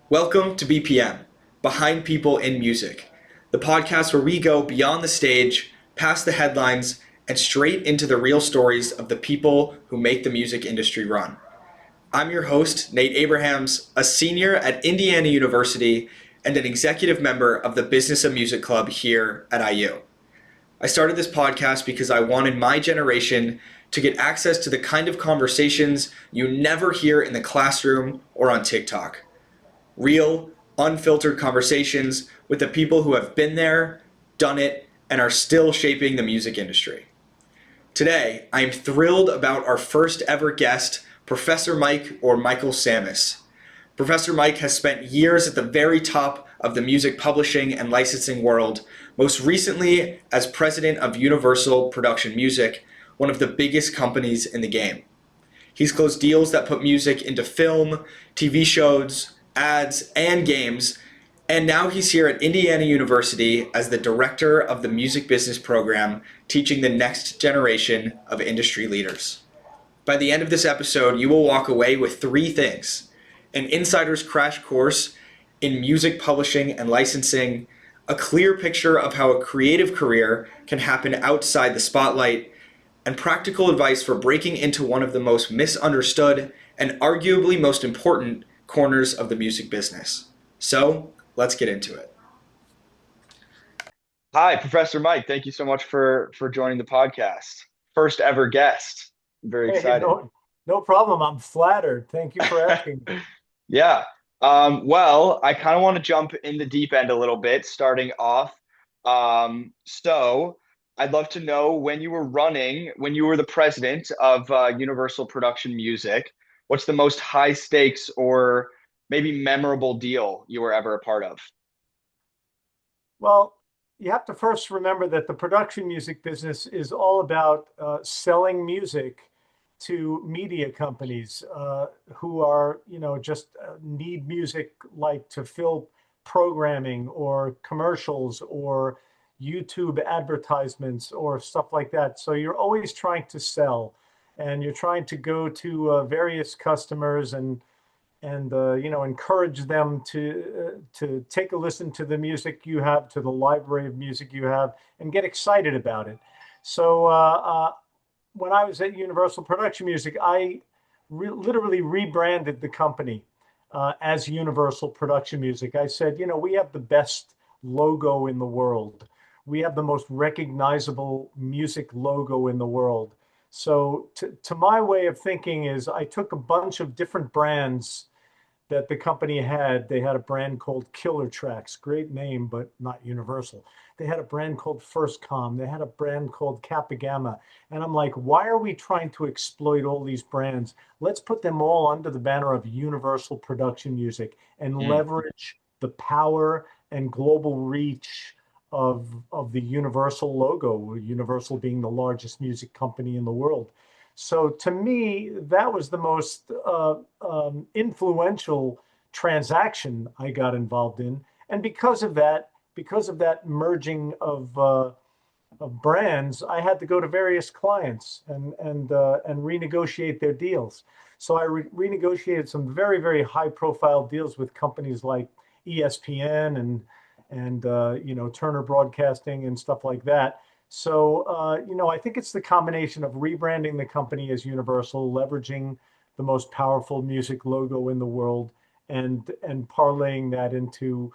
Welcome to BPM, Behind People in Music, the podcast where we go beyond the stage, past the headlines, and straight into the real stories of the people who make the music industry run. I'm your host, Nate Abrahams, a senior at Indiana University and an executive member of the Business of Music Club here at IU. I started this podcast because I wanted my generation to get access to the kind of conversations you never hear in the classroom or on TikTok. Real, unfiltered conversations with the people who have been there, done it, and are still shaping the music industry. Today, I am thrilled about our first ever guest, Professor Mike or Michael Sammis. Professor Mike has spent years at the very top of the music publishing and licensing world, most recently as president of Universal Production Music, one of the biggest companies in the game. He's closed deals that put music into film, TV shows, ads, and games, and now he's here at Indiana University as the director of the music business program, teaching the next generation of industry leaders. By the end of this episode, you will walk away with three things: an insider's crash course in music publishing and licensing, a clear picture of how a creative career can happen outside the spotlight, and practical advice for breaking into one of the most misunderstood and arguably most important corners of the music business. So, let's get into it. Hi, Professor Mike. Thank you so much for joining the podcast. First ever guest. I'm very Hey, excited. no problem. I'm flattered. Thank you for asking me. Yeah. Well, I kind of want to jump in the deep end a little bit, starting off. So I'd love to know when you were the president of Universal Production Music, what's the most high stakes or maybe memorable deal you were ever a part of? Well, you have to first remember that the production music business is all about selling music to media companies who are, just need music like to fill programming or commercials or YouTube advertisements or stuff like that. So you're always trying to sell, and you're trying to go to various customers and encourage them to take a listen to the music you have, to the library of music you have, and get excited about it. So when I was at Universal Production Music, I literally rebranded the company as Universal Production Music. I said, we have the best logo in the world. We have the most recognizable music logo in the world. So to my way of thinking is I took a bunch of different brands that the company had. They had a brand called Killer Tracks, great name, but not Universal. They had a brand called First Com. They had a brand called Kappa Gamma. And I'm like, why are we trying to exploit all these brands? Let's put them all under the banner of Universal Production Music and Mm, leverage the power and global reach of the Universal logo, Universal being the largest music company in the world. So to me, that was the most influential transaction I got involved in, and because of that merging of brands, I had to go to various clients and renegotiate their deals. So I renegotiated some very high profile deals with companies like ESPN and Turner Broadcasting and stuff like that. So, I think it's the combination of rebranding the company as Universal, leveraging the most powerful music logo in the world, and parlaying that into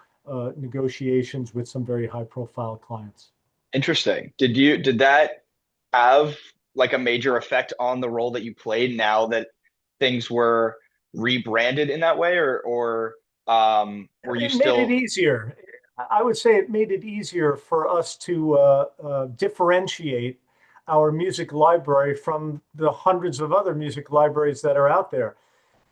negotiations with some very high-profile clients. interesting. Did that have like a major effect on the role that you played now that things were rebranded in that way, or were you It made it still? easier. I would say it made it easier for us to differentiate our music library from the hundreds of other music libraries that are out there.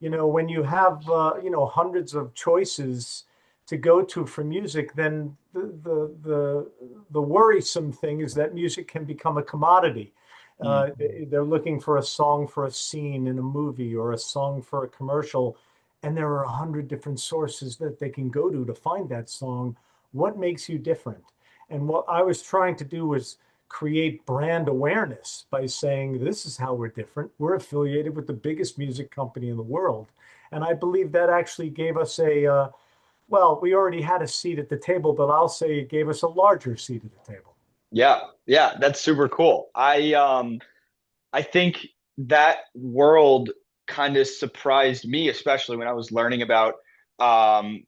When you have hundreds of choices to go to for music, then the worrisome thing is that music can become a commodity. Mm, They're looking for a song for a scene in a movie or a song for a commercial, and there are 100 different sources that they can go to find that song. What makes you different? And what I was trying to do was create brand awareness by saying, this is how we're different. We're affiliated with the biggest music company in the world. And I believe that actually gave us Well, we already had a seat at the table, but I'll say it gave us a larger seat at the table. Yeah, yeah, that's super cool. I think that world kind of surprised me, especially when I was learning about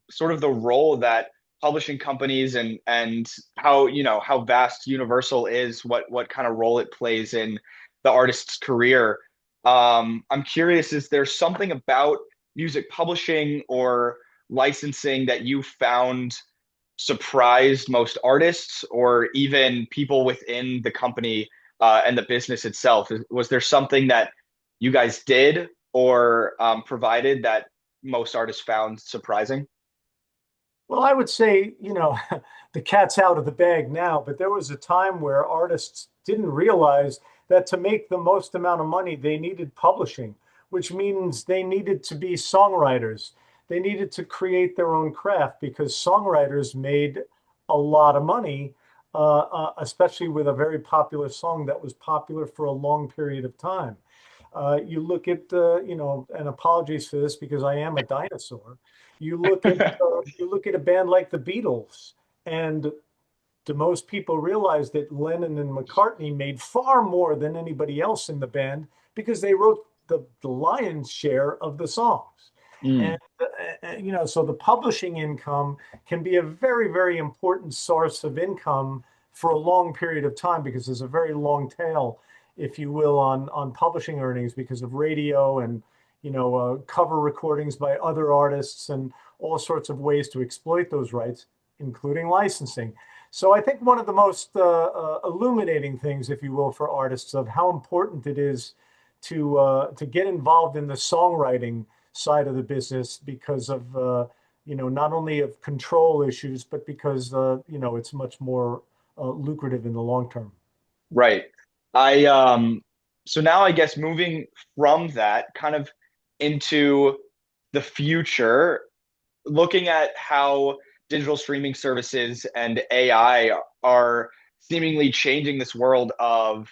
sort of the role that publishing companies and how how vast Universal is, what kind of role it plays in the artist's career. I'm curious, is there something about music publishing or licensing that you found surprised most artists or even people within the company and the business itself? Was there something that you guys did or provided that most artists found surprising? Well, I would say, the cat's out of the bag now, but there was a time where artists didn't realize that to make the most amount of money, they needed publishing, which means they needed to be songwriters. They needed to create their own craft because songwriters made a lot of money, especially with a very popular song that was popular for a long period of time. You look at and apologies for this because I am a dinosaur. You look at a band like the Beatles, and do most people realize that Lennon and McCartney made far more than anybody else in the band because they wrote the lion's share of the songs. And Mm, so the publishing income can be a very, very important source of income for a long period of time because there's a very long tail, if you will, on publishing earnings because of radio and cover recordings by other artists and all sorts of ways to exploit those rights, including licensing. So I think one of the most illuminating things, if you will, for artists of how important it is to get involved in the songwriting side of the business because of not only of control issues, but because it's much more lucrative in the long term. right. I so now I guess moving from that kind of into the future, looking at how digital streaming services and AI are seemingly changing this world of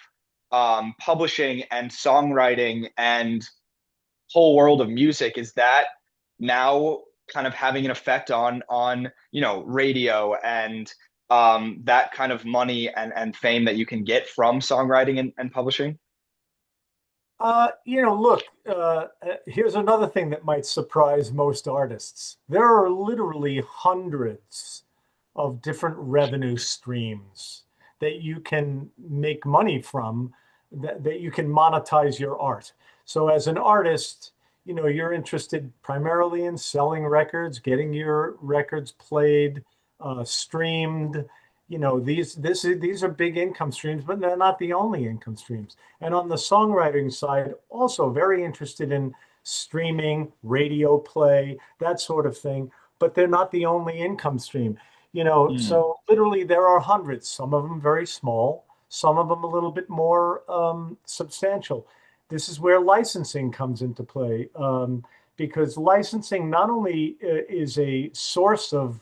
publishing and songwriting and whole world of music, is that now kind of having an effect on radio and that kind of money and fame that you can get from songwriting and publishing? Look, here's another thing that might surprise most artists. There are literally hundreds of different revenue streams that you can make money from, that you can monetize your art. So as an artist, you're interested primarily in selling records, getting your records played, streamed. These are big income streams, but they're not the only income streams. And on the songwriting side, also very interested in streaming, radio play, that sort of thing. But they're not the only income stream. Mm, So literally there are hundreds, some of them very small, some of them a little bit more substantial. This is where licensing comes into play, because licensing not only is a source of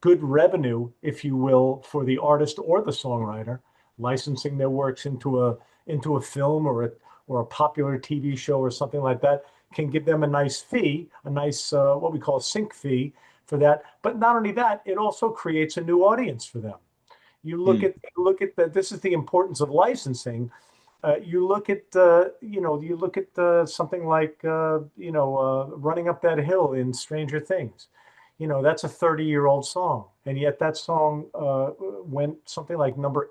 good revenue, if you will, for the artist or the songwriter, licensing their works into a film or a popular TV show or something like that can give them a nice fee, a nice what we call sync fee for that. But not only that, it also creates a new audience for them. mm, This is the importance of licensing. You look at something like running up that hill in Stranger Things. That's a 30-year-old song, and yet that song went something like number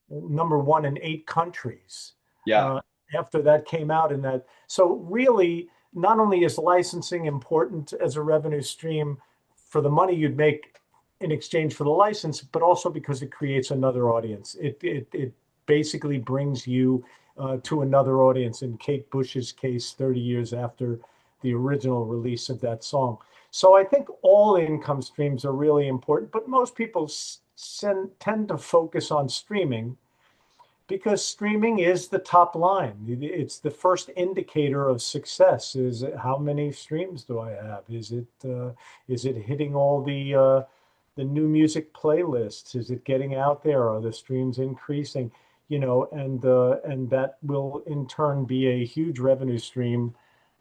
one in 8 countries. yeah. Uh, After that came out, and that so really, not only is licensing important as a revenue stream for the money you'd make in exchange for the license, but also because it creates another audience. It basically brings you to another audience. In Kate Bush's case, 30 years after the original release of that song. So I think all income streams are really important, but most people tend to focus on streaming because streaming is the top line. It's the first indicator of success. Is it, how many streams do I have? Is it hitting all the new music playlists? Is it getting out there? Are the streams increasing? And that will in turn be a huge revenue stream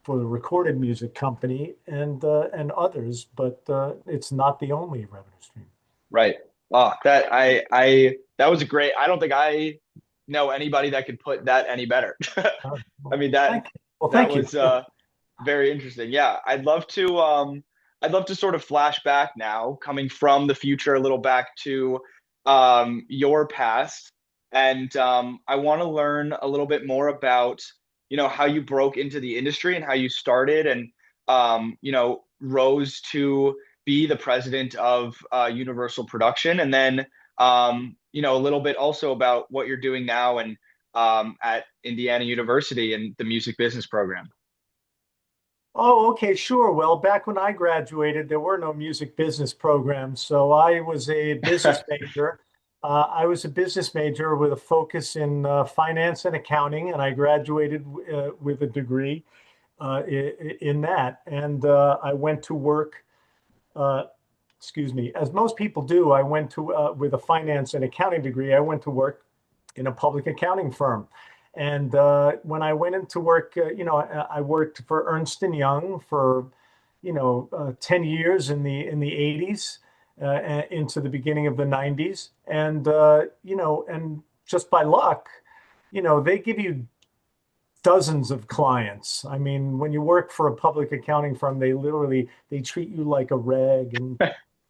for the recorded music company and others, but it's not the only revenue stream. Right. Oh, that was a great. I don't think I know anybody that could put that any better. I Well, mean thank you. Well, that thank you. was very interesting. Yeah, I'd love to sort of flash back now, coming from the future a little back to your past, and I want to learn a little bit more about how you broke into the industry and how you started and rose to be the president of Universal Production, and then a little bit also about what you're doing now and at Indiana University and the music business program. Oh, okay, sure. Well, back when I graduated, there were no music business programs. So I was a business major. I was a business major with a focus in finance and accounting, and I graduated with a degree in that. And I went to work, uh, excuse me, as most people do, I went to, with a finance and accounting degree, I went to work in a public accounting firm. And when I went into work, I worked for Ernst and Young for, 10 years in the 80s into the beginning of the 90s. And, and just by luck, they give you dozens of clients. I mean, when you work for a public accounting firm, they treat you like a rag and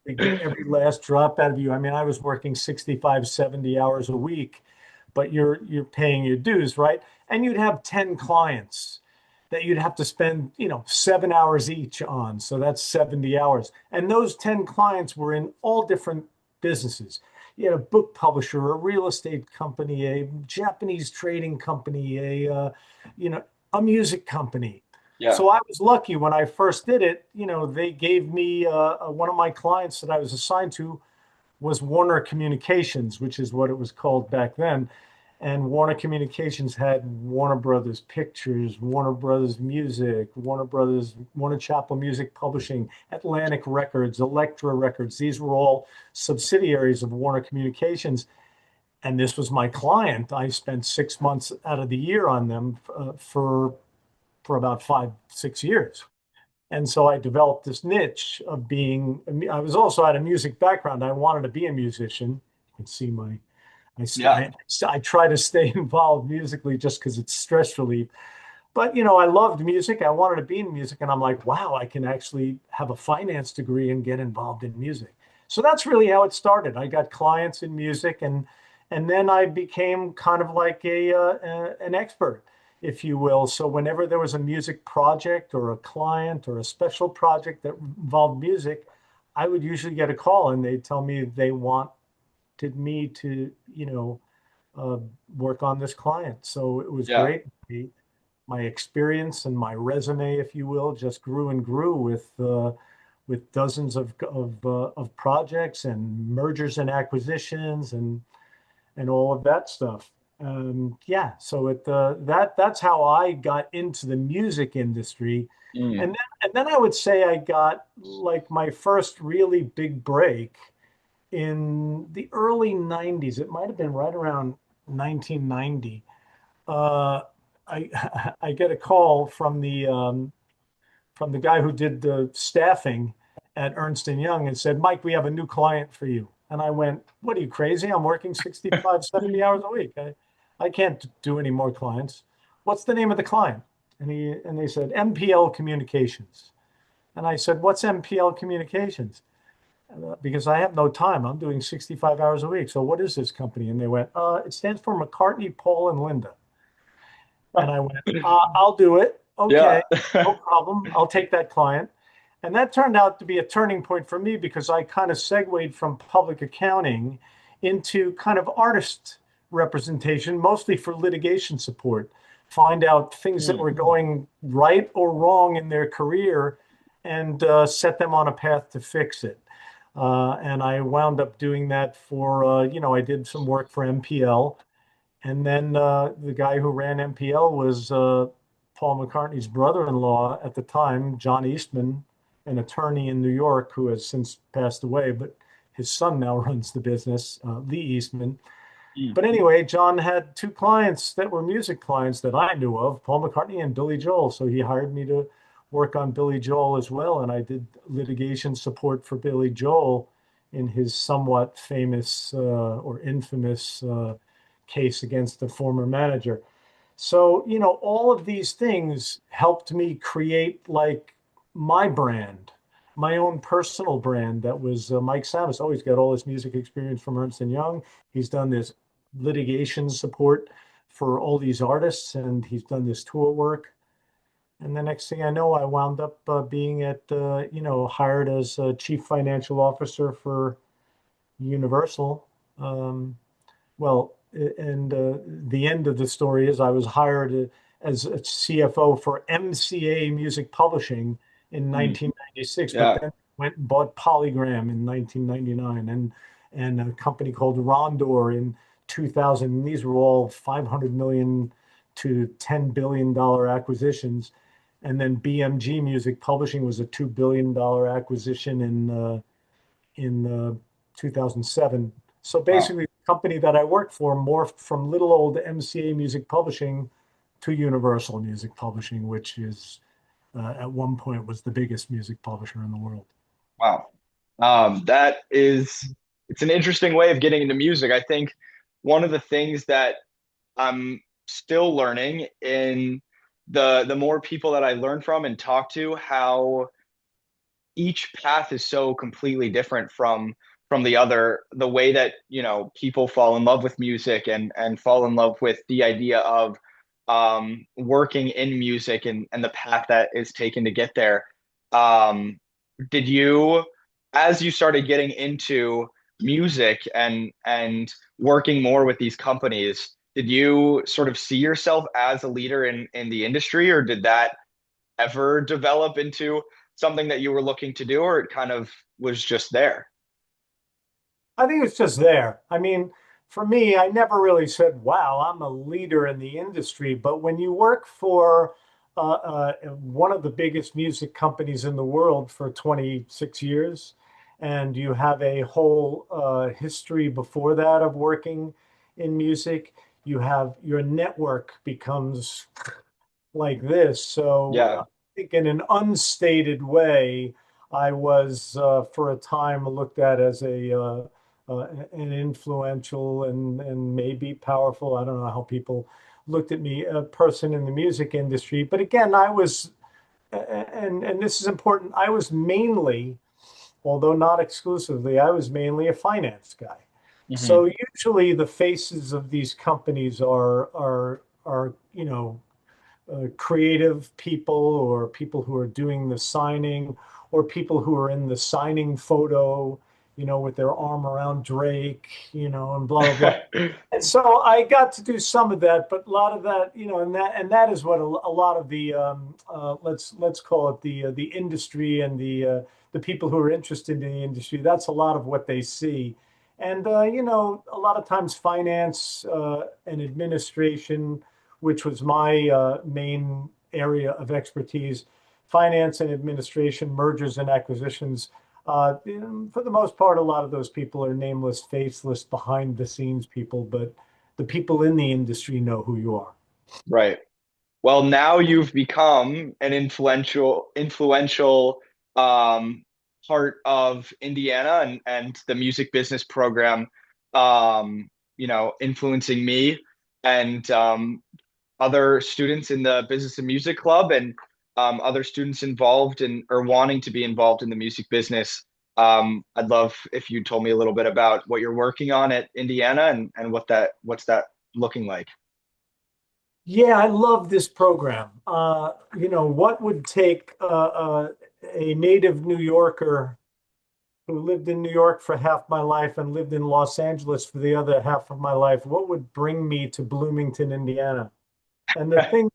they get every last drop out of you. I mean, I was working 65, 70 hours a week, but you're paying your dues, right? And you'd have 10 clients that you'd have to spend, 7 hours each on. So that's 70 hours. And those 10 clients were in all different businesses. You had a book publisher, a real estate company, a Japanese trading company, a music company. Yeah. So I was lucky when I first did it. They gave me one of my clients that I was assigned to was Warner Communications, which is what it was called back then. And Warner Communications had Warner Brothers Pictures, Warner Brothers Music, Warner Chappell Music Publishing, Atlantic Records, Elektra Records. These were all subsidiaries of Warner Communications. And this was my client. I spent 6 months out of the year on them for about 5, 6 years. And so I developed this niche of being, I was also had a music background. I wanted to be a musician. You can see Yeah. I try to stay involved musically just because it's stress relief. But, I loved music. I wanted to be in music. And I'm like, wow, I can actually have a finance degree and get involved in music. So that's really how it started. I got clients in music and then I became kind of like an expert, if you will. So whenever there was a music project or a client or a special project that involved music, I would usually get a call and they'd tell me they wanted me to, uh, work on this client. So it was Yeah. great. My experience and my resume, if you will, just grew and grew with dozens of projects and mergers and acquisitions and all of that stuff. Yeah, so that's how I got into the music industry, Mm. and then I would say I got like my first really big break in the early '90s. It might have been right around 1990. Uh, I I get a call from the guy who did the staffing at Ernst and Young and said, Mike, we have a new client for you. And I went, what are you crazy? I'm working 65, 70 hours a week. I can't do any more clients. What's the name of the client? And they said, MPL Communications. And I said, what's MPL Communications? Because I have no time. I'm doing 65 hours a week. So what is this company? And they went, it stands for McCartney, Paul, and Linda. And I went, I'll do it. Yeah. Okay, no problem. I'll take that client. And that turned out to be a turning point for me because I kind of segued from public accounting into kind of artist representation, mostly for litigation support, find out things that Mm. were going right or wrong in their career and set them on a path to fix it. And I wound up doing that for, I did some work for MPL. And then the guy who ran MPL was Paul McCartney's brother-in-law at the time, John Eastman, an attorney in New York who has since passed away, but his son now runs the business, Lee Eastman. Mm. But anyway, John had two clients that were music clients that I knew of, Paul McCartney and Billy Joel. So he hired me to work on Billy Joel as well. And I did litigation support for Billy Joel in his somewhat famous or infamous case against the former manager. So, all of these things helped me create like my brand, my own personal brand that was Mike Sammis. Oh, he's got all this music experience from Ernst and Young. He's done this litigation support for all these artists, and he's done this tour work. And the next thing I know, I wound up being hired as chief financial officer for Universal. Um, well, and the end of the story is I was hired as a CFO for MCA Music Publishing in Mm. 1996, but Yeah. then went and bought Polygram in 1999 and a company called Rondor in 2000. And these were all 500 million to $10 billion acquisitions. And then BMG Music Publishing was a $2 billion acquisition in 2007. So Wow. basically, the company that I worked for morphed from little old MCA Music Publishing to Universal Music Publishing, which is at one point was the biggest music publisher in the world. Wow. That is, it's an interesting way of getting into music. I think one of the things that I'm still learning in the more people that I learn from and talk to, how each path is so completely different from the other. The way that, people fall in love with music and fall in love with the idea of working in music and the path that is taken to get there. Um, did you, as you started getting into music and working more with these companies, did you sort of see yourself as a leader in the industry, or did that ever develop into something that you were looking to do, or it kind of was just there? I think it's just there. I mean, for me, I never really said, wow, I'm a leader in the industry. But when you work for one of the biggest music companies in the world for 26 years, and you have a whole history before that of working in music, you have your network becomes like this. So I Yeah. think in an unstated way, I was for a time looked at as an influential and maybe powerful. I don't know how people looked at me, a person in the music industry. But again, I was, and this is important. I was mainly, although not exclusively, I was mainly a finance guy. Hmm. So usually the faces of these companies are creative people or people who are doing the signing or people who are in the signing photo, with their arm around Drake, and blah, blah, blah. And so I got to do some of that, but a lot of that, and that is what a lot of the let's call it the industry and the people who are interested in the industry. That's a lot of what they see, and a lot of times finance and administration, which was my main area of expertise, finance and administration, mergers and acquisitions. For the most part, a lot of those people are nameless, faceless, behind the scenes people, but the people in the industry know who you are. Right. Well, now you've become an influential um, part of Indiana and the music business program, influencing me and other students in the business and music club, and other students involved in or wanting to be involved in the music business. I'd love if you told me a little bit about what you're working on at Indiana and what's that looking like. Yeah, I love this program. What would take a native New Yorker who lived in New York for half my life and lived in Los Angeles for the other half of my life, what would bring me to Bloomington, Indiana? And the thing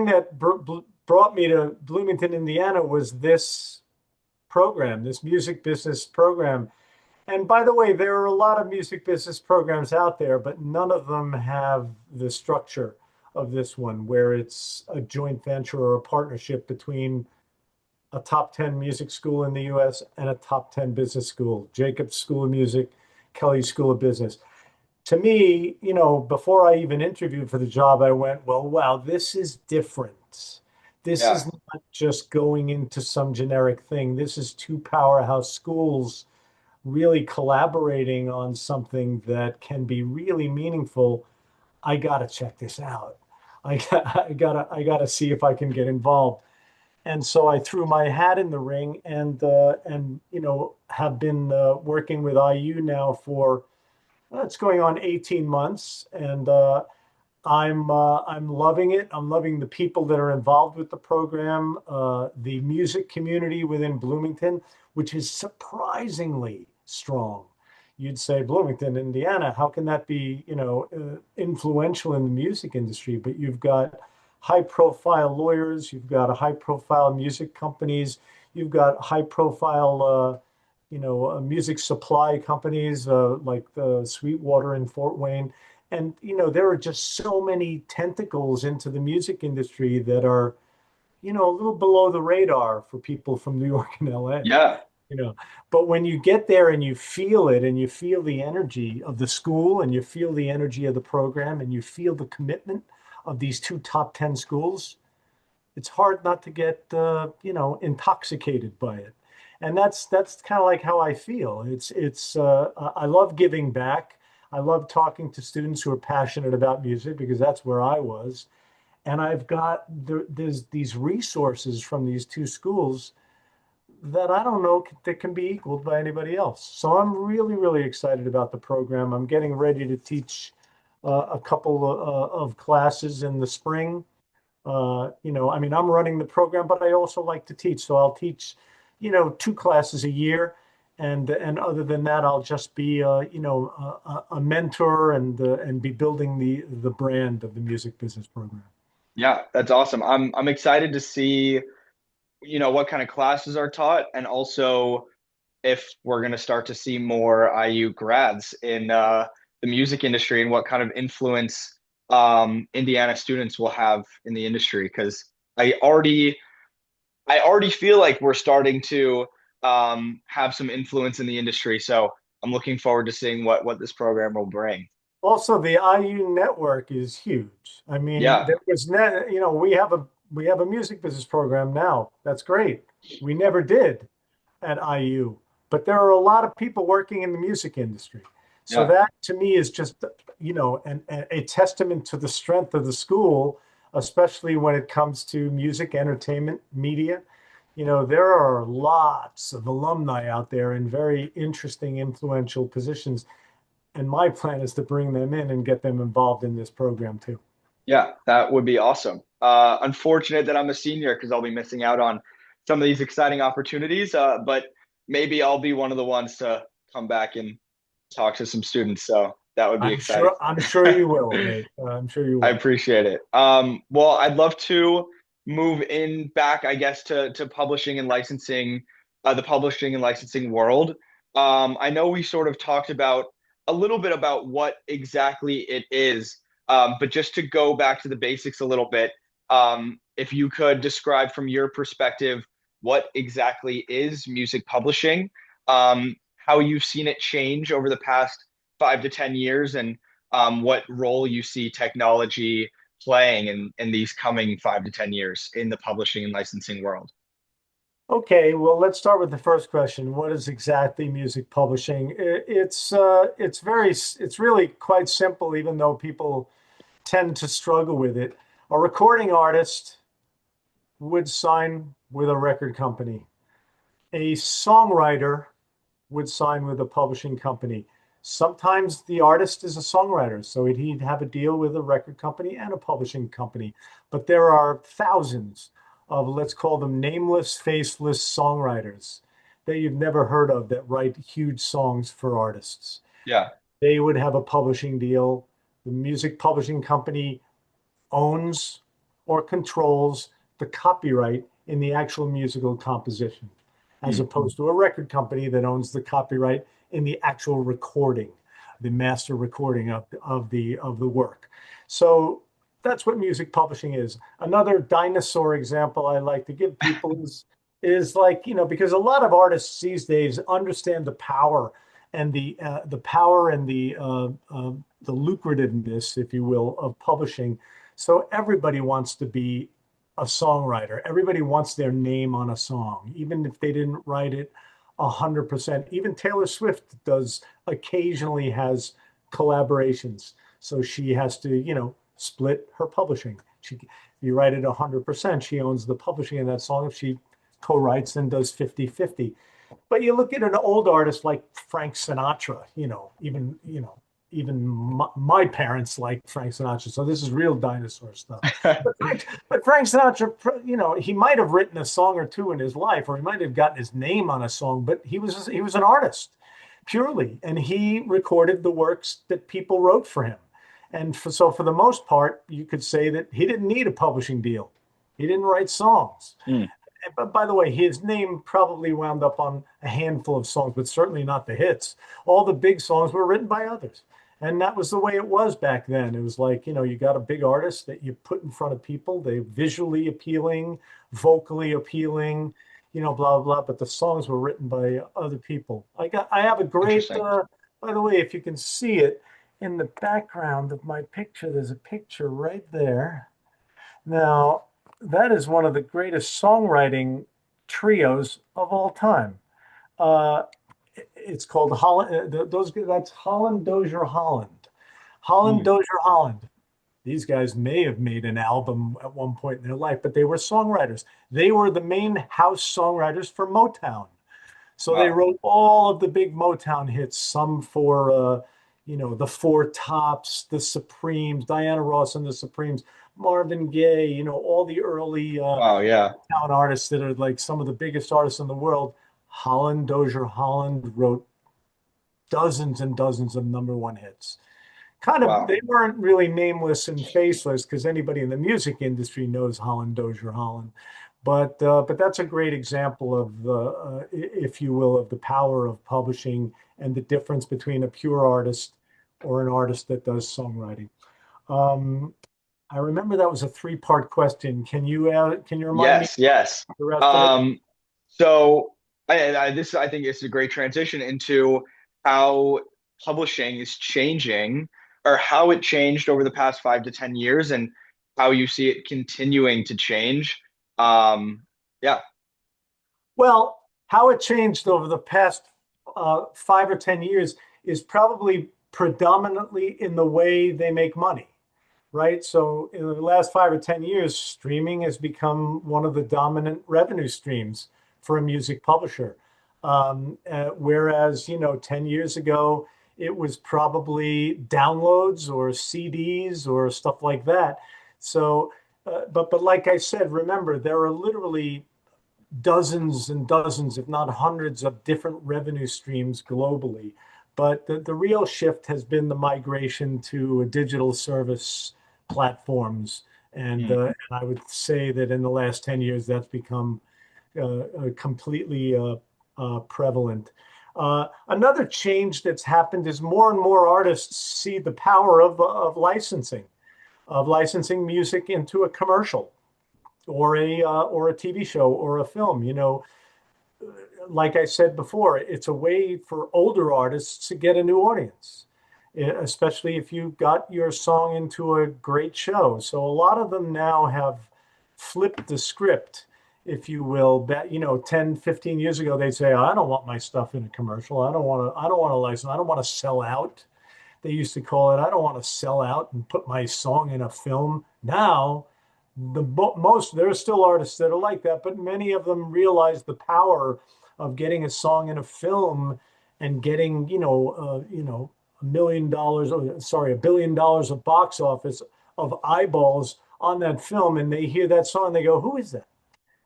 that brought me to Bloomington, Indiana was this program, this music business program. And by the way, there are a lot of music business programs out there, but none of them have the structure of this one, where it's a joint venture or a partnership between a top 10 music school in the US and a top 10 business school, Jacobs School of Music, Kelly School of Business. to me, before I even interviewed for the job, I went, well, wow, this is different. This is Yeah. not just going into some generic thing. This is two powerhouse schools really collaborating on something that can be really meaningful. I gotta check this out. I gotta see if I can get involved. And so I threw my hat in the ring and have been working with IU now for it's going on 18 months, and I'm loving it. I'm loving the people that are involved with the program, the music community within Bloomington, which is surprisingly strong. You'd say Bloomington, Indiana, how can that be, influential in the music industry? But you've got high-profile lawyers, you've got a high-profile music companies, you've got high-profile, music supply companies like the Sweetwater in Fort Wayne. And there are just so many tentacles into the music industry that are a little below the radar for people from New York and LA. Yeah. you know but when you get there and you feel it, and you feel the energy of the school, and you feel the energy of the program, and you feel the commitment of these two top 10 schools, it's hard not to get intoxicated by it. And that's kind of like how I feel. It's I love giving back. I love talking to students who are passionate about music, because that's where I was. And there's these resources from these two schools that I don't know that can be equaled by anybody else. So I'm really, really excited about the program. I'm getting ready to teach a couple of classes in the spring. I mean, I'm running the program, but I also like to teach. So I'll teach, two classes a year. And other than that, I'll just be, a mentor and be building the brand of the music business program. Yeah, that's awesome. I'm excited to see, what kind of classes are taught, and also if we're going to start to see more IU grads in the music industry, and what kind of influence Indiana students will have in the industry. Because I already I already feel like we're starting to have some influence in the industry. So I'm looking forward to seeing what this program will bring. Also, the IU network is huge. I mean, Yeah, there was net, we have a music business program now. That's great. We never did at IU, but there are a lot of people working in the music industry. So yeah, that to me is just, a testament to the strength of the school, especially when it comes to music, entertainment, media. There are lots of alumni out there in very interesting, influential positions. And my plan is to bring them in and get them involved in this program too. yeah. That would be awesome. Unfortunate that I'm a senior because I'll be missing out on some of these exciting opportunities. But maybe I'll be one of the ones to come back and talk to some students. So that would be I'm exciting. sure, I'm sure you will, Nate. I'm sure you I will. appreciate it. Well, I'd love to move in back, I guess, to publishing and licensing, the publishing and licensing world. I know we sort of talked about a little bit about what exactly it is, but just to go back to the basics a little bit, if you could describe from your perspective what exactly is music publishing, how you've seen it change over the past 5 to 10 years, and what role you see technology playing in these coming 5 to 10 years in the publishing and licensing world. Okay, well, let's start with the first question. What is exactly music publishing? It's really quite simple, even though people tend to struggle with it. A recording artist would sign with a record company. A songwriter would sign with a publishing company. Sometimes the artist is a songwriter, so he'd have a deal with a record company and a publishing company. But there are thousands of, let's call them nameless, faceless songwriters that you've never heard of that write huge songs for artists. Yeah. They would have a publishing deal. The music publishing company owns or controls the copyright in the actual musical composition, as Hmm. opposed to a record company that owns the copyright in the actual recording, the master recording of the work. So that's what music publishing is. Another dinosaur example I like to give people is like, because a lot of artists these days understand the power and the power and the lucrativeness, if you will, of publishing. So everybody wants to be a songwriter. Everybody wants their name on a song, even if they didn't write it 100%. Even Taylor Swift does occasionally has collaborations. So she has to, split her publishing. If you write it 100%, she owns the publishing of that song. If she co-writes and does 50-50. But you look at an old artist like Frank Sinatra, even my parents liked Frank Sinatra. So this is real dinosaur stuff. But Frank Sinatra, he might have written a song or two in his life, or he might have gotten his name on a song, but he was an artist purely, and he recorded the works that people wrote for him. And so for the most part, you could say that he didn't need a publishing deal. He didn't write songs. Mm, But by the way, his name probably wound up on a handful of songs, but certainly not the hits. All the big songs were written by others. And that was the way it was back then. It was like, you got a big artist that you put in front of people. They're visually appealing, vocally appealing, blah, blah, but the songs were written by other people. I have a great, interesting. by the way, if you can see it in the background of my picture, there's a picture right there. Now, that is one of the greatest songwriting trios of all time. Uh, it's called Holland. That's Holland Dozier Holland. Holland Mm, Dozier Holland. These guys may have made an album at one point in their life, but they were songwriters. They were the main house songwriters for Motown. So they wow. wrote all of the big Motown hits, some for the Four Tops, the Supremes, Diana Ross and the Supremes, Marvin Gaye, all the early Wow. Yeah. Motown artists that are like some of the biggest artists in the world. Holland Dozier Holland wrote dozens and dozens of number one hits. Kind of, Wow. they weren't really nameless and faceless because anybody in the music industry knows Holland Dozier Holland. But that's a great example of if you will, of the power of publishing and the difference between a pure artist or an artist that does songwriting. Um, I remember that was a three-part question. Can you remind me Yes. Yes. the rest of it? Um, so I think it's a great transition into how publishing is changing, or how it changed over the past 5 to 10 years, and how you see it continuing to change. Um, yeah. Well, how it changed over the past 5 or 10 years is probably predominantly in the way they make money, right? So in the last 5 or 10 years, streaming has become one of the dominant revenue streams for a music publisher. Whereas, 10 years ago, it was probably downloads or CDs or stuff like that. So, but like I said, remember, there are literally dozens and dozens, if not hundreds, of different revenue streams globally. But the real shift has been the migration to digital service platforms. And I would say that in the last 10 years, that's become completely prevalent. Another change that's happened is more and more artists see the power of licensing music into a commercial or a TV show or a film. Like I said before, it's a way for older artists to get a new audience, especially if you got your song into a great show. So a lot of them now have flipped the script, if you will. 10, 15 years ago, they'd say, I don't want my stuff in a commercial. I don't want to license. I don't want to sell out. They used to call it, I don't want to sell out and put my song in a film. Now, there are still artists that are like that, but many of them realize the power of getting a song in a film and getting $1 million, or sorry, $1 billion of box office of eyeballs on that film, and they hear that song, they go, who is that?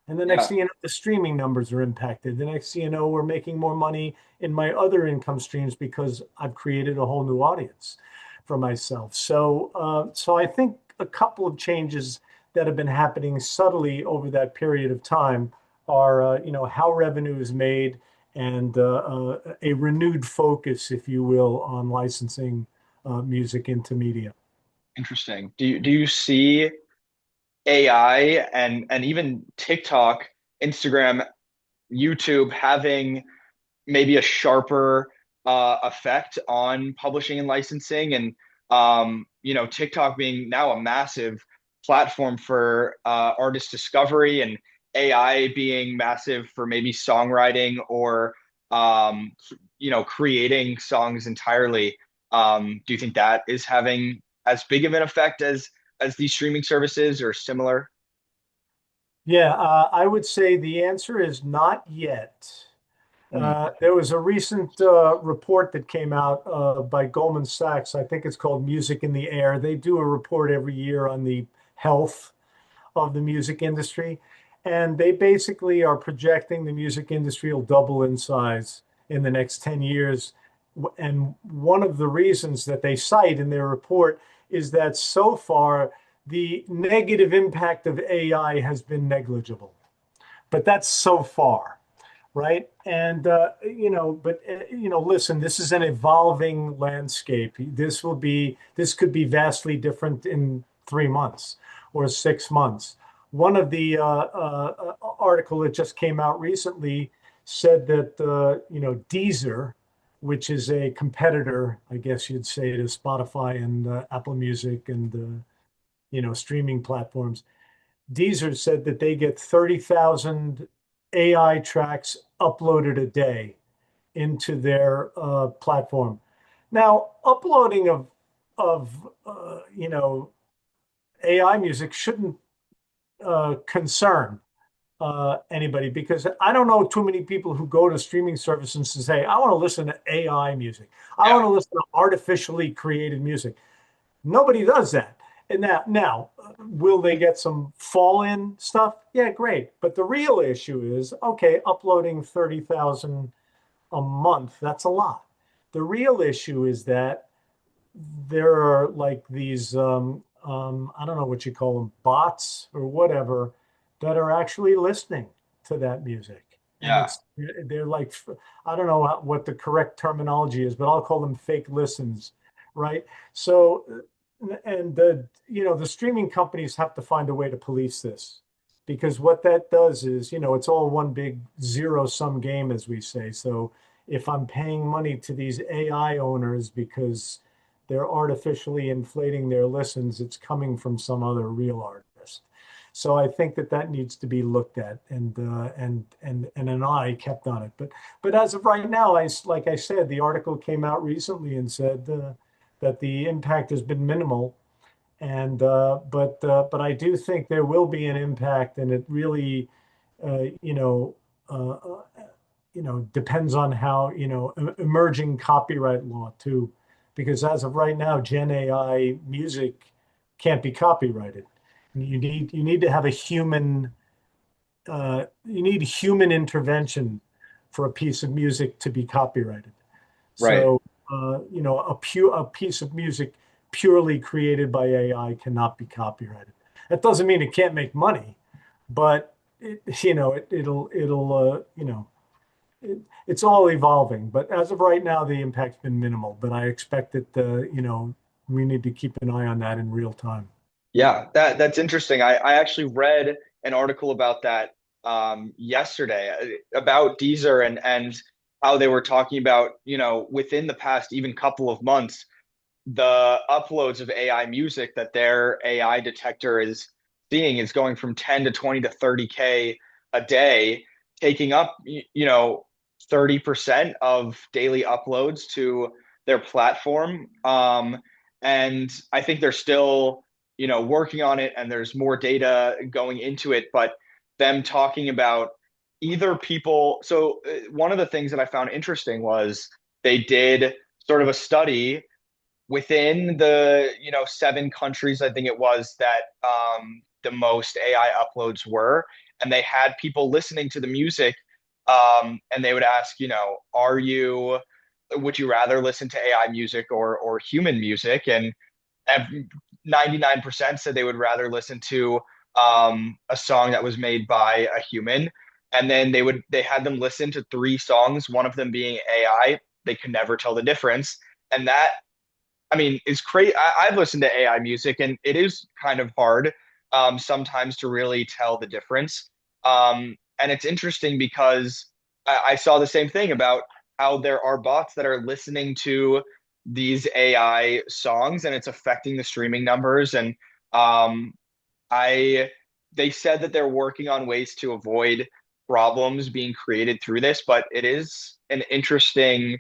And the next Yeah. thing you know, the streaming numbers are impacted. The next thing you know, we're making more money in my other income streams because I've created a whole new audience for myself. So I think a couple of changes that have been happening subtly over that period of time are, how revenue is made and a renewed focus, if you will, on licensing music into media. Interesting. Do you see AI and even TikTok, Instagram, YouTube having maybe a sharper effect on publishing and licensing, and TikTok being now a massive platform for artist discovery, and AI being massive for maybe songwriting or creating songs entirely. Do you think that is having as big of an effect as these streaming services or similar? Yeah, I would say the answer is not yet. Mm, There was a recent report that came out by Goldman Sachs. I think it's called Music in the Air. They do a report every year on the health of the music industry. And they basically are projecting the music industry will double in size in the next 10 years. And one of the reasons that they cite in their report is that so far, the negative impact of AI has been negligible. But that's so far, right? And listen, this is an evolving landscape. This could be vastly different in 3 months or 6 months. One of the article that just came out recently said that Deezer, which is a competitor, I guess you'd say, to Spotify and Apple Music and streaming platforms. Deezer said that they get 30,000 AI tracks uploaded a day into their platform. Now, uploading of AI music shouldn't concern anybody, because I don't know too many people who go to streaming services and say, I want to listen to AI music. I yeah, want to listen to artificially created music. Nobody does that. And now, will they get some fall-in stuff? Yeah, great. But the real issue is, okay, uploading 30,000 a month, that's a lot. The real issue is that there are like these, I don't know what you call them, bots or whatever, that are actually listening to that music. And yeah, they're like, I don't know what the correct terminology is, but I'll call them fake listens, right? So, and the streaming companies have to find a way to police this, because what that does is, it's all one big zero sum game, as we say. So if I'm paying money to these AI owners because they're artificially inflating their listens, it's coming from some other real artist. So I think that needs to be looked at, and an eye kept on it. But as of right now, like I said, the article came out recently and said that the impact has been minimal, and but I do think there will be an impact, and it really, uh, you know, uh, uh, depends on how emerging copyright law too, because as of right now, Gen AI music can't be copyrighted. You need to have you need human intervention for a piece of music to be copyrighted. right. So, a piece of music purely created by AI cannot be copyrighted. That doesn't mean it can't make money, but it's all evolving. But as of right now, the impact's been minimal. But I expect that we need to keep an eye on that in real time. Yeah, that's interesting. I actually read an article about that yesterday about Deezer, and how they were talking about, within the past even couple of months, the uploads of AI music that their AI detector is seeing is going from 10 to 20 to 30K a day, taking up 30% of daily uploads to their platform. And I think they're still, working on it, and there's more data going into it, but them talking about either people. So one of the things that I found interesting was they did sort of a study within the 7 countries, I think it was, that the most AI uploads were, and they had people listening to the music, and they would ask, are you would you rather listen to AI music or human music? And 99% said they would rather listen to a song that was made by a human. And then they had them listen to 3 songs, one of them being AI. They could never tell the difference. And that, I mean, is crazy. I've listened to AI music, and it is kind of hard sometimes to really tell the difference. And it's interesting because I saw the same thing about how there are bots that are listening to these AI songs and it's affecting the streaming numbers. And um, I they said that they're working on ways to avoid problems being created through this, but it is an interesting,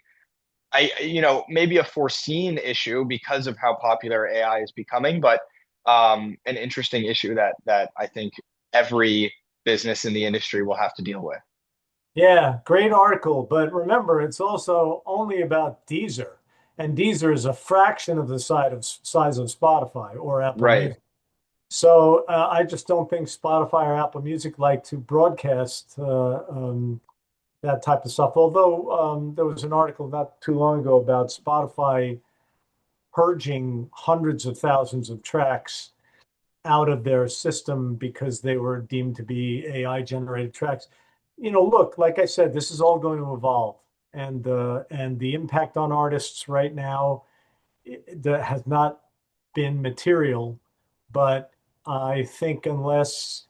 maybe a foreseen issue because of how popular AI is becoming, but an interesting issue that I think every business in the industry will have to deal with. Yeah, great article. But remember, it's also only about Deezer. And Deezer is a fraction of the size of Spotify or Apple Right. Music. So I just don't think Spotify or Apple Music like to broadcast that type of stuff. Although there was an article not too long ago about Spotify purging hundreds of thousands of tracks out of their system because they were deemed to be AI generated tracks. Look, like I said, this is all going to evolve, and the impact on artists right now that has not been material, but I think unless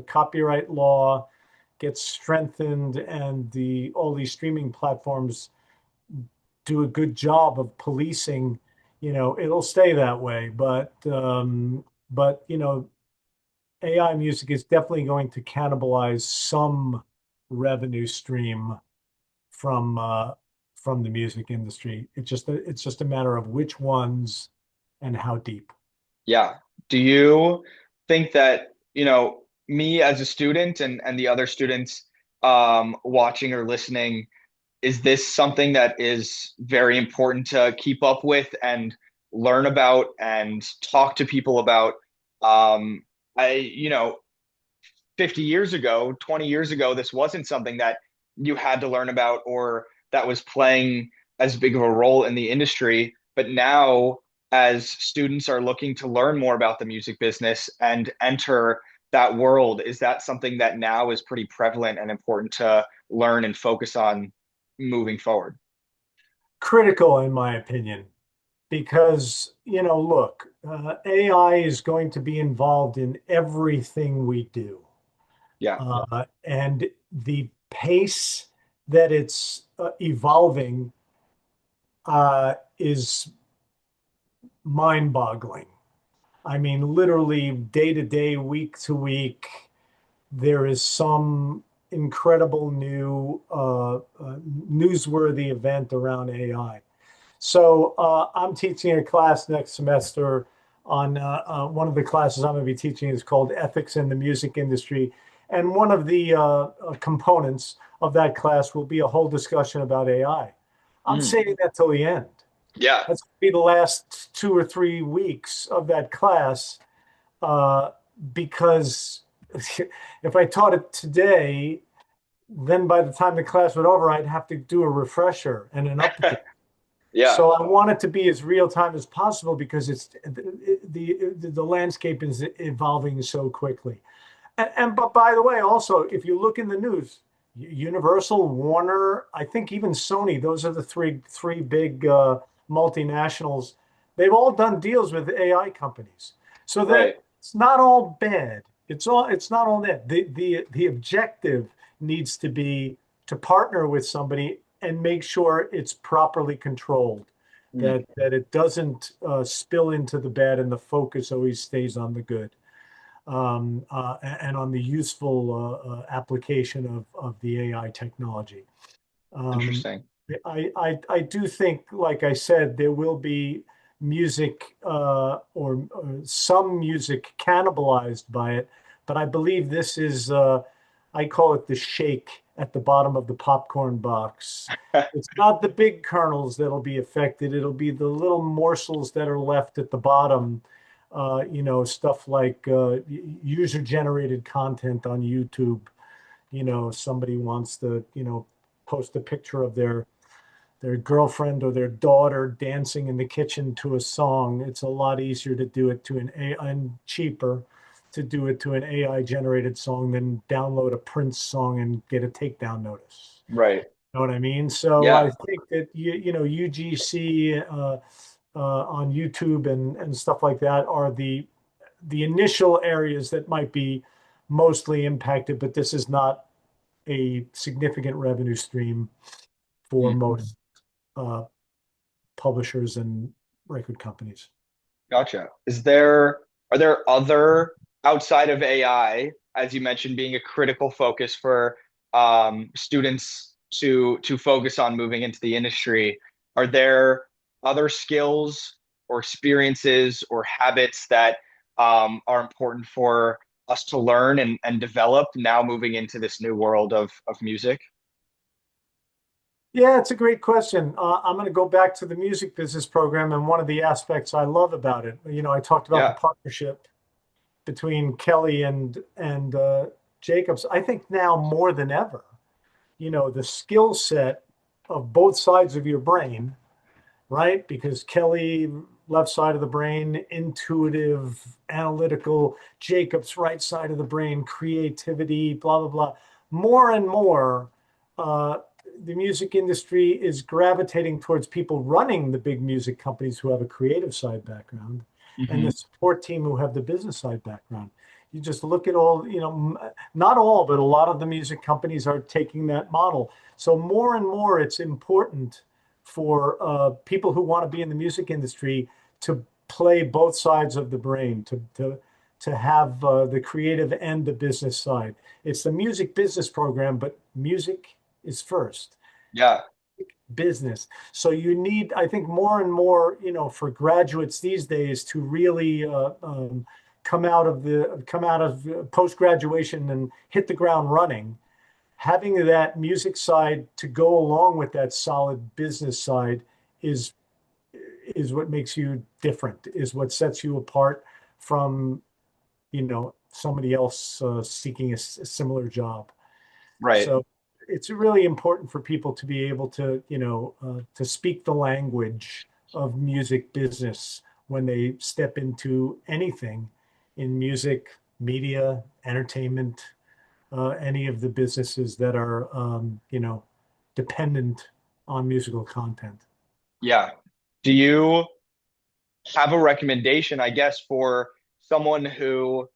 copyright law gets strengthened and the all these streaming platforms do a good job of policing, it'll stay that way. But AI music is definitely going to cannibalize some revenue stream from uh, from the music industry. It's just a matter of which ones and how deep. Yeah. Do you think that, me as a student and the other students watching or listening, is this something that is very important to keep up with and learn about and talk to people about? Um, 50 years ago, 20 years ago, this wasn't something that you had to learn about or that was playing as big of a role in the industry. But now, as students are looking to learn more about the music business and enter that world, is that something that now is pretty prevalent and important to learn and focus on moving forward? Critical, in my opinion, because, look, AI is going to be involved in everything we do. Yeah. And the pace that it's evolving is mind-boggling. I mean, literally day to day, week to week, there is some incredible new newsworthy event around AI. So I'm teaching a class next semester on one of the classes I'm going to be teaching is called Ethics in the Music Industry. And one of the components of that class will be a whole discussion about AI. I'm Mm. saving that till the end. Yeah. That's going to be the last 2 or 3 weeks of that class uh, because if I taught it today, then by the time the class would over, I'd have to do a refresher and an update. Yeah. So I want it to be as real time as possible because the landscape is evolving so quickly. But by the way, also if you look in the news, Universal, Warner, I think even Sony, those are the three big multinationals. They've all done deals with AI companies, so Right. that it's not all bad. It's not all that. The objective needs to be to partner with somebody and make sure it's properly controlled, Mm. that it doesn't spill into the bad, and the focus always stays on the good, and on the useful application of the AI technology. Um, Interesting. I do think, like I said, there will be music or some music cannibalized by it, but I believe this is, I call it the shake at the bottom of the popcorn box. It's not the big kernels that'll be affected. It'll be the little morsels that are left at the bottom. Stuff like user-generated content on YouTube. Somebody wants to, post a picture of their girlfriend or their daughter dancing in the kitchen to a song. It's a lot easier to do it to an AI, and cheaper to do it to an AI generated song than download a Prince song and get a takedown notice. Right. You know what I mean? So I Yeah. think that UGC on YouTube and stuff like that are the initial areas that might be mostly impacted, but this is not a significant revenue stream for Mm, most uh, publishers and record companies. gotcha. Are there other outside of AI, as you mentioned, being a critical focus for students to focus on moving into the industry? Are there other skills or experiences or habits that are important for us to learn and develop now moving into this new world of music? Yeah, it's a great question. I'm going to go back to the music business program, and one of the aspects I love about it. I talked about the Yeah, partnership between Kelly and Jacobs. I think now more than ever, the skill set of both sides of your brain, right? Because Kelly, left side of the brain, intuitive, analytical, Jacobs, right side of the brain, creativity, blah, blah, blah. More and more, uh, the music industry is gravitating towards people running the big music companies who have a creative side background and hmm the support team who have the business side background. You just look at all, not all, but a lot of the music companies are taking that model. So more and more, it's important for people who want to be in the music industry to play both sides of the brain, to have the creative and the business side. It's the music business program, but music is first, yeah, business. So you need, I think, more and more, for graduates these days to really come out of post graduation and hit the ground running. Having that music side to go along with that solid business side is is what makes you different, is what sets you apart from, somebody else seeking a similar job. right. So it's really important for people to be able to, to speak the language of music business when they step into anything in music, media, entertainment, any of the businesses that are, dependent on musical content. Yeah. Do you have a recommendation, I guess, for someone who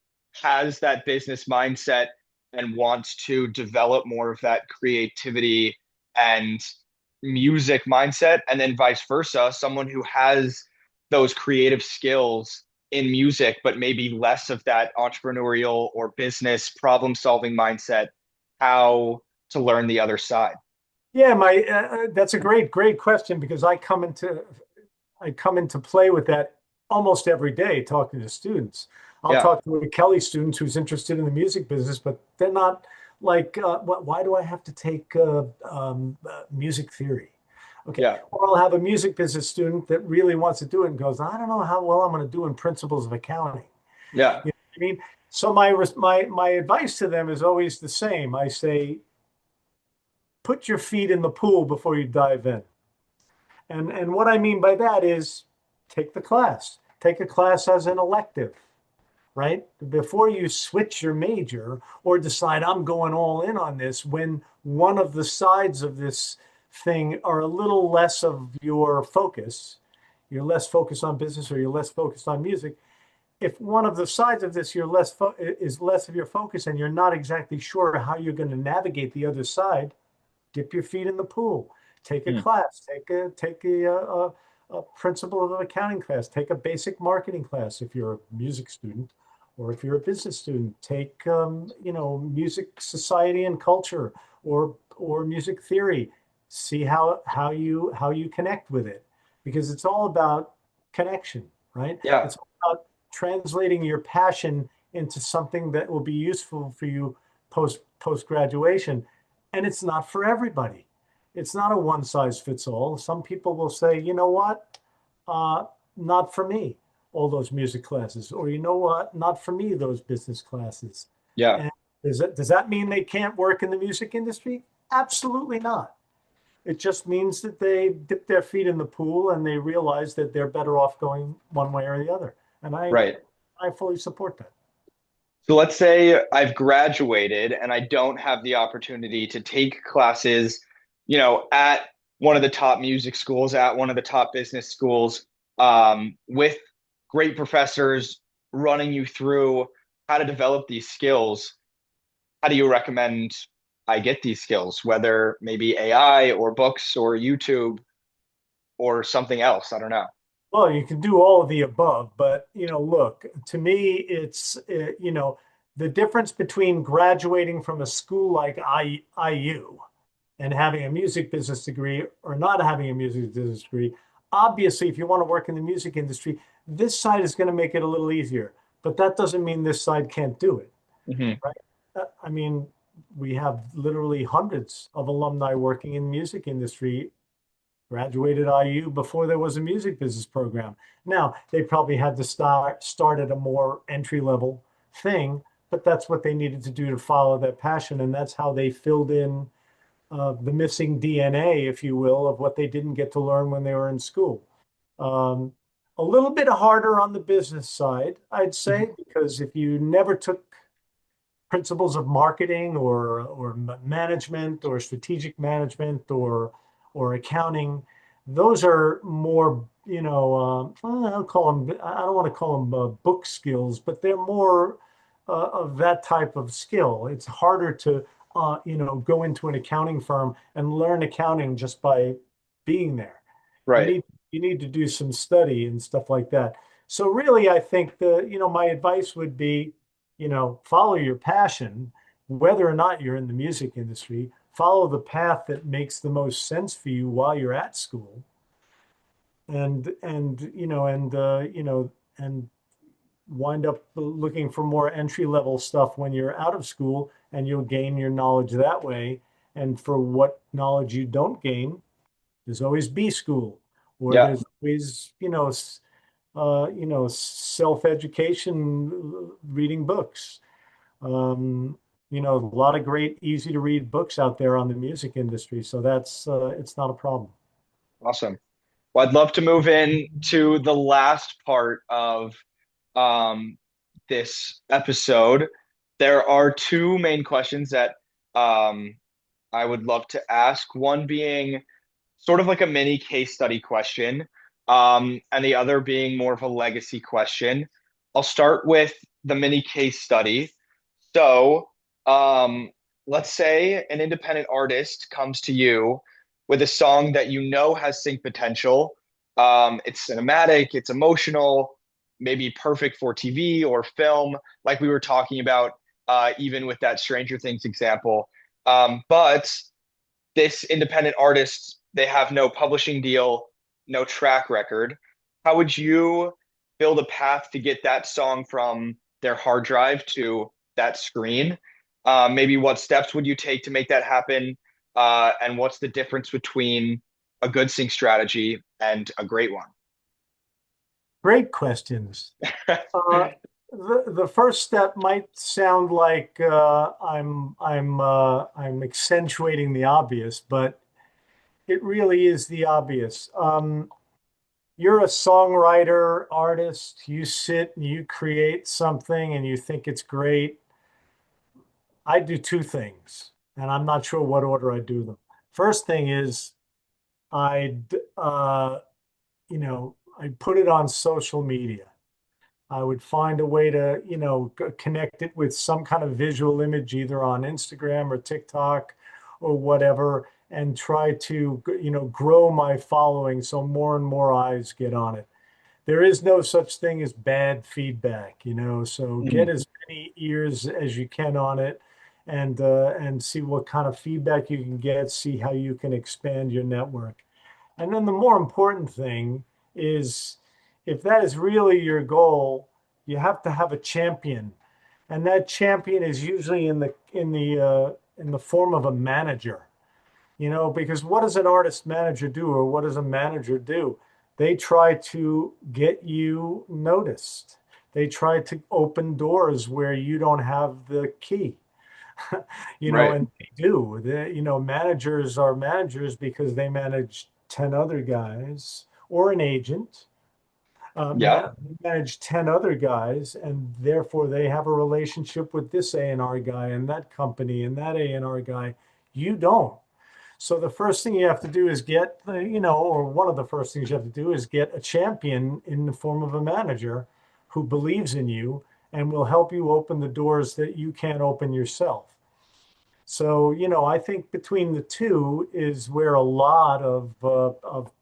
has that business mindset and wants to develop more of that creativity and music mindset, and then vice versa, someone who has those creative skills in music, but maybe less of that entrepreneurial or business problem solving mindset, how to learn the other side? Yeah, my that's a great question because I come into play with that almost every day talking to students. I'll Yeah, talk to a Kelly student who's interested in the music business, but they're not like, why do I have to take music theory? Okay. yeah, Or I'll have a music business student that really wants to do it and goes, I don't know how well I'm going to do in principles of accounting. yeah, You know what I mean? So my advice to them is always the same. I say, put your feet in the pool before you dive in. And what I mean by that is take the class. Take a class as an elective, right? Before you switch your major or decide I'm going all in on this, when one of the sides of this thing are a little less of your focus, you're less focused on business or you're less focused on music. If one of the sides of this is less of your focus and you're not exactly sure how you're going to navigate the other side, dip your feet in the pool, take a mm, class, take a principle of accounting class, take a basic marketing class if you're a music student, or if you're a business student, take music society and culture, or music theory. See how you connect with it, because it's all about connection, right? yeah, It's all about translating your passion into something that will be useful for you post graduation, and it's not for everybody. It's not a one size fits all. Some people will say, you know what, uh, not for me, all those music classes, or you know what, not for me, those business classes. yeah. And does that mean they can't work in the music industry? Absolutely not. It just means that they dip their feet in the pool and they realize that they're better off going one way or the other. And I Right. I fully support that. So let's say I've graduated and I don't have the opportunity to take classes, at one of the top music schools, at one of the top business schools, with great professors running you through how to develop these skills. How do you recommend I get these skills, whether maybe AI or books or YouTube or something else. I don't know. Well, you can do all of the above, but look, to me, it's the difference between graduating from a school like IU and having a music business degree or not having a music business degree. Obviously, if you want to work in the music industry, this side is going to make it a little easier, but that doesn't mean this side can't do it, Hmm. right? I mean, we have literally hundreds of alumni working in the music industry graduated IU before there was a music business program. Now, they probably had to start at a more entry level thing, but that's what they needed to do to follow their passion. And that's how they filled in the missing DNA, if you will, of what they didn't get to learn when they were in school. Um, a little bit harder on the business side, I'd say, because if you never took principles of marketing or management or strategic management or accounting, those are more, I'll call them, I don't want to call them book skills, but they're more of that type of skill. It's harder to go into an accounting firm and learn accounting just by being there. You Right. need you need to do some study and stuff like that. So really, I think my advice would be, follow your passion, whether or not you're in the music industry, follow the path that makes the most sense for you while you're at school, and wind up looking for more entry level stuff when you're out of school, and you'll gain your knowledge that way. And for what knowledge you don't gain, there's always B school, or Yeah. there's always, self-education, reading books. A lot of great, easy to read books out there on the music industry. So it's not a problem. Awesome. Well, I'd love to move in to the last part of um, this episode. There are two main questions that um, I would love to ask. One being sort of like a mini case study question, and the other being more of a legacy question. I'll start with the mini case study. So, um, let's say an independent artist comes to you with a song that you know has sync potential. It's cinematic, it's emotional, maybe perfect for TV or film, like we were talking about, even with that Stranger Things example. But this independent artist, they have no publishing deal, no track record. How would you build a path to get that song from their hard drive to that screen? Maybe what steps would you take to make that happen? And what's the difference between a good sync strategy and a great one? Great questions. Uh, the first step might sound like I'm accentuating the obvious, but it really is the obvious. You're a songwriter, artist. You sit and you create something and you think it's great. I do two things, and I'm not sure what order I do them. First thing is I, I put it on social media. I would find a way to, connect it with some kind of visual image, either on Instagram or TikTok or whatever, and try to, grow my following so more and more eyes get on it. There is no such thing as bad feedback, so get Mhm. as many ears as you can on it, and see what kind of feedback you can get, see how you can expand your network. And then the more important thing is, if that is really your goal, you have to have a champion. And that champion is usually in the form of a manager. Because what does an artist manager do, or what does a manager do? They try to get you noticed. They try to open doors where you don't have the key. Right. And they do. Managers are managers because they manage 10 other guys, or an agent Yeah. manage 10 other guys, and therefore they have a relationship with this A&R guy and that company and that A&R guy. You don't. So the first thing you have to do is or one of the first things you have to do is get a champion in the form of a manager who believes in you and will help you open the doors that you can't open yourself. So, I think between the two is where a lot of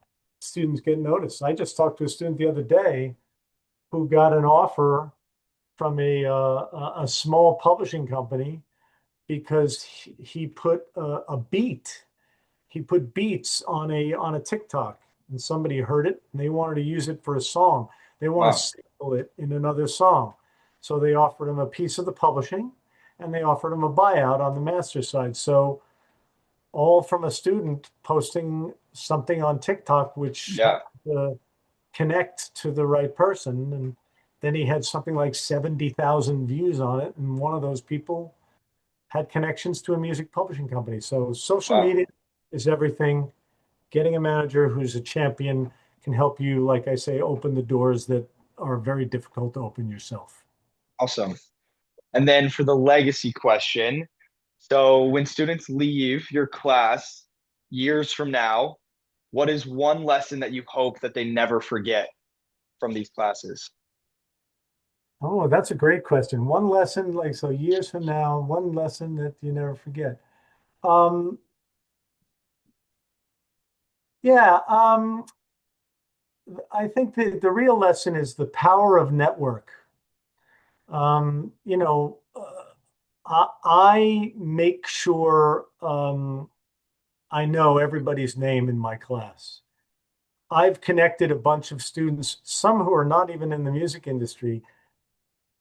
students get noticed. I just talked to a student the other day who got an offer from a small publishing company because he put a beat. He put beats on a TikTok, and somebody heard it and they wanted to use it for a song. They want to Wow. sample it in another song. So they offered him a piece of the publishing and they offered him a buyout on the master side. So all from a student posting something on TikTok, which Yeah. happened to connect to the right person. And then he had something like 70,000 views on it. And one of those people had connections to a music publishing company. So social Wow. media is everything. Getting a manager who's a champion can help you, like I say, open the doors that are very difficult to open yourself. Awesome. And then for the legacy question, so when students leave your class years from now, what is one lesson that you hope that they never forget from these classes? Oh, that's a great question. One lesson, like so years from now, one lesson that you never forget. Um, yeah, I think the real lesson is the power of network. Um, you know, uh, I make sure I know everybody's name in my class. I've connected a bunch of students, some who are not even in the music industry,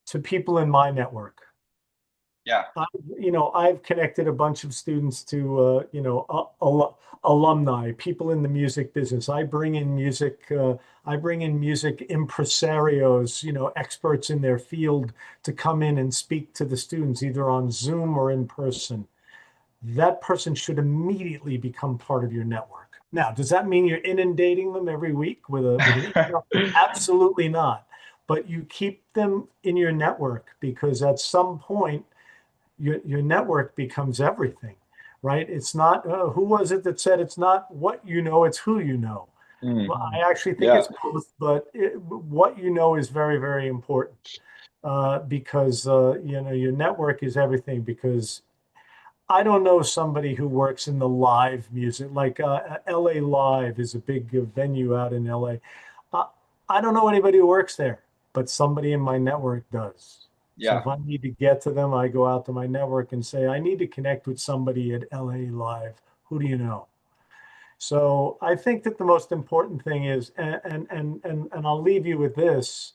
to people in my network. Yeah. I, I've connected a bunch of students to, alumni, people in the music business. I bring in music impresarios, experts in their field to come in and speak to the students, either on Zoom or in person. That person should immediately become part of your network. Now, does that mean you're inundating them every week with an email? Absolutely not. But you keep them in your network because at some point your network becomes everything, right? It's not who was it that said it's not what you know, it's who you know. Mm, Well, I actually think yeah. it's both, but what you know is very, very important because your network is everything. Because I don't know somebody who works in the live music, like LA Live is a big venue out in LA. Uh, I don't know anybody who works there, but somebody in my network does. So Yeah. if I need to get to them, I go out to my network and say, I need to connect with somebody at LA Live. Who do you know? So I think that the most important thing is, and I'll leave you with this,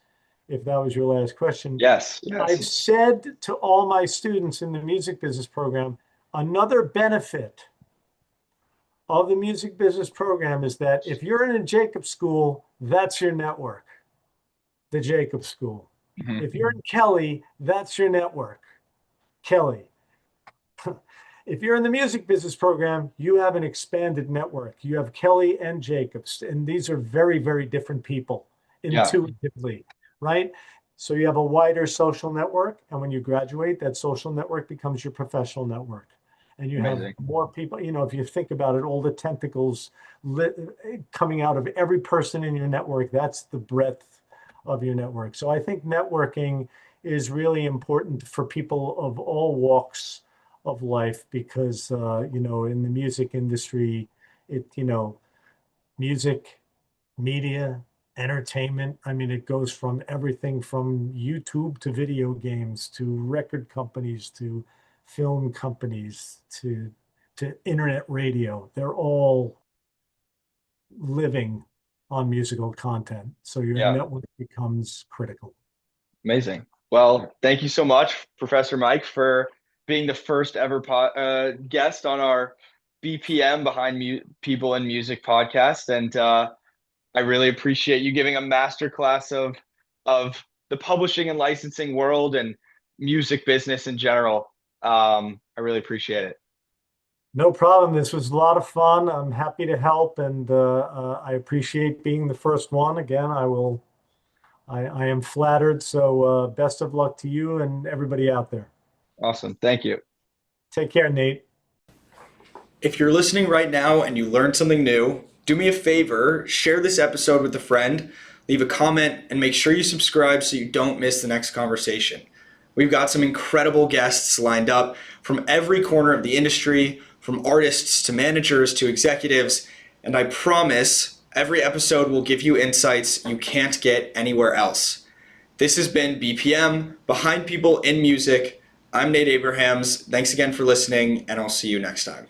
if that was your last question. Yes. I've Yes. said to all my students in the music business program, another benefit of the music business program is that if you're in a Jacob school, that's your network, the Jacob school. Mhm. If you're in Kelly, that's your network, Kelly. If you're in the music business program, you have an expanded network. You have Kelly and Jacobs, and these are very, very different people Yeah. intuitively, right? So you have a wider social network, and when you graduate, that social network becomes your professional network. And you have Amazing. more people, if you think about it, all the tentacles coming out of every person in your network, that's the breadth of your network. So I think networking is really important for people of all walks of life because in the music industry, music, media, entertainment. I mean, it goes from everything from YouTube to video games to record companies to film companies to internet radio. They're all living on musical content. So your Yeah. network becomes critical. Amazing. Well, thank you so much, Professor Mike, for being the first ever guest on our BPM Behind People in Music podcast. And I really appreciate you giving a masterclass of the publishing and licensing world and music business in general. I really appreciate it. No problem. This was a lot of fun. I'm happy to help, and I appreciate being the first one. Again, I am flattered. So best of luck to you and everybody out there. Awesome. Thank you. Take care, Nate. If you're listening right now and you learned something new, do me a favor, share this episode with a friend, leave a comment, and make sure you subscribe so you don't miss the next conversation. We've got some incredible guests lined up from every corner of the industry, from artists to managers to executives, and I promise every episode will give you insights you can't get anywhere else. This has been BPM, Behind People in Music. I'm Nate Abrahams. Thanks again for listening, and I'll see you next time.